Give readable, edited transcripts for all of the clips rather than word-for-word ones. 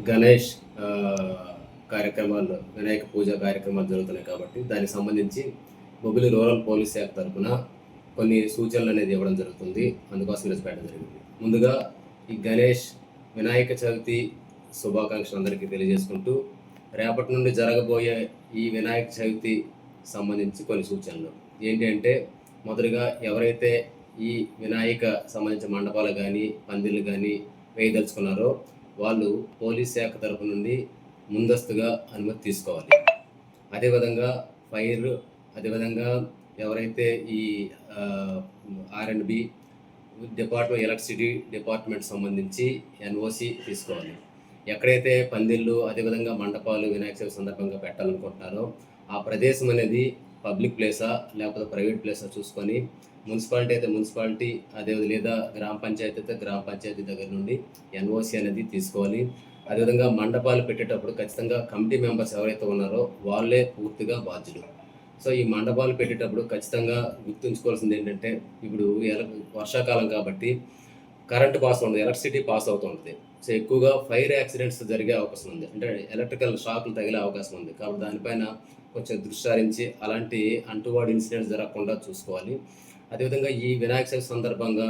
గణేష్ కార్యక్రమాలు, వినాయక పూజ కార్యక్రమాలు జరుగుతున్నాయి కాబట్టి దానికి సంబంధించి బొబ్బిలి రూరల్ పోలీస్ శాఖ తరఫున కొన్ని సూచనలు అనేది ఇవ్వడం జరుగుతుంది. అందుకోసం ఈరోజు పెట్టడం జరిగింది. ముందుగా ఈ గణేష్ వినాయక చవితి శుభాకాంక్షలు అందరికీ తెలియజేసుకుంటూ, రేపటి నుండి జరగబోయే ఈ వినాయక చవితి సంబంధించి కొన్ని సూచనలు ఏంటి అంటే, మొదటిగా ఎవరైతే ఈ వినాయక సంబంధించిన మండపాలు కానీ పందిళ్ళు కానీ వేయదలుచుకున్నారో వాళ్ళు పోలీస్ శాఖ తరపు నుండి ముందస్తుగా అనుమతి తీసుకోవాలి. అదేవిధంగా అదేవిధంగా ఎవరైతే ఈ R&B డిపార్ట్మెంట్, ఎలక్ట్రిసిటీ డిపార్ట్మెంట్ సంబంధించి ఎన్ఓసి తీసుకోవాలి. ఎక్కడైతే పందిళ్ళు అదేవిధంగా మండపాలు వినాయక చవితి సందర్భంగా పెట్టాలనుకుంటున్నారో ఆ ప్రదేశం అనేది పబ్లిక్ ప్లేసా లేకపోతే ప్రైవేట్ ప్లేసా చూసుకొని, మున్సిపాలిటీ అయితే మున్సిపాలిటీ, అదే లేదా గ్రామ పంచాయతీ అయితే గ్రామ పంచాయతీ దగ్గర నుండి ఎన్ఓసి అనేది తీసుకోవాలి. అదేవిధంగా మండపాలు పెట్టేటప్పుడు ఖచ్చితంగా కమిటీ మెంబర్స్ ఎవరైతే ఉన్నారో వాళ్ళే పూర్తిగా బాధ్యులు. సో ఈ మండపాలు పెట్టేటప్పుడు ఖచ్చితంగా గుర్తుంచుకోవాల్సింది ఏంటంటే, ఇప్పుడు వర్షాకాలం కాబట్టి కరెంటు పాస్ ఉంటుంది, ఎలక్ట్రిసిటీ పాస్ అవుతుంటుంది. సో ఎక్కువగా ఫైర్ యాక్సిడెంట్స్ జరిగే అవకాశం ఉంది, అంటే ఎలక్ట్రికల్ షాక్లు తగిలే అవకాశం ఉంది. కాబట్టి దానిపైన కొంచెం దృష్టి సారించి అలాంటి అంటువాడి ఇన్సిడెంట్స్ జరగకుండా చూసుకోవాలి. అదేవిధంగా ఈ వినాయక చవితి సందర్భంగా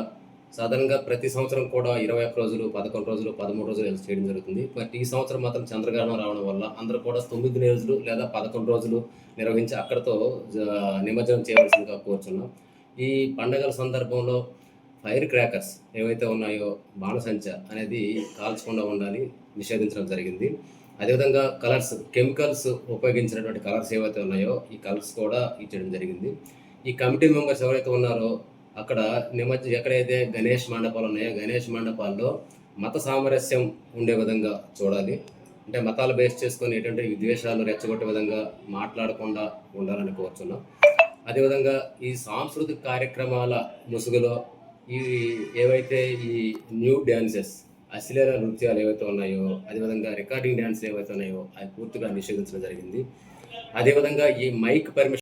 సాధారణంగా ప్రతి సంవత్సరం కూడా 21 రోజులు, 11 రోజులు, 13 రోజులు చేయడం జరుగుతుంది. బట్ ఈ సంవత్సరం మాత్రం చంద్రగ్రహణం రావడం వల్ల అందరూ కూడా 9 రోజులు లేదా 11 రోజులు నిర్వహించి అక్కడతో నిమజ్జనం చేయవలసిందిగా కోరుచున్నాం. ఈ పండగల సందర్భంలో ఫైర్ క్రాకర్స్ ఏవైతే ఉన్నాయో బాణసంచ అనేది కాల్చకుండా ఉండాలి, నిషేధించడం జరిగింది. అదేవిధంగా కలర్స్, కెమికల్స్ ఉపయోగించినటువంటి కలర్స్ ఏవైతే ఉన్నాయో ఈ కలర్స్ కూడా ఇచ్చడం జరిగింది. ఈ కమిటీ మెంబర్స్ ఎవరైతే ఉన్నారో అక్కడ ఎక్కడైతే గణేష్ మండపాలు ఉన్నాయో గణేష్ మండపాల్లో మత సామరస్యం ఉండే విధంగా చూడాలి. అంటే మతాలు బేస్ చేసుకొని ఎటువంటి విద్వేషాలు రెచ్చగొట్టే విధంగా మాట్లాడకుండా ఉండాలని కోరుచున్నాం. అదేవిధంగా ఈ సాంస్కృతిక కార్యక్రమాల ముసుగులో ఈ ఏవైతే ఈ న్యూ డ్యాన్సెస్, అశ్లీల నృత్యాలు ఏవైతే ఉన్నాయో, అదేవిధంగా రికార్డింగ్ డ్యాన్స్లు ఏవైతే ఉన్నాయో అవి పూర్తిగా నిషేధించడం జరిగింది. అదేవిధంగా ఈ మైక్ పర్మిషన్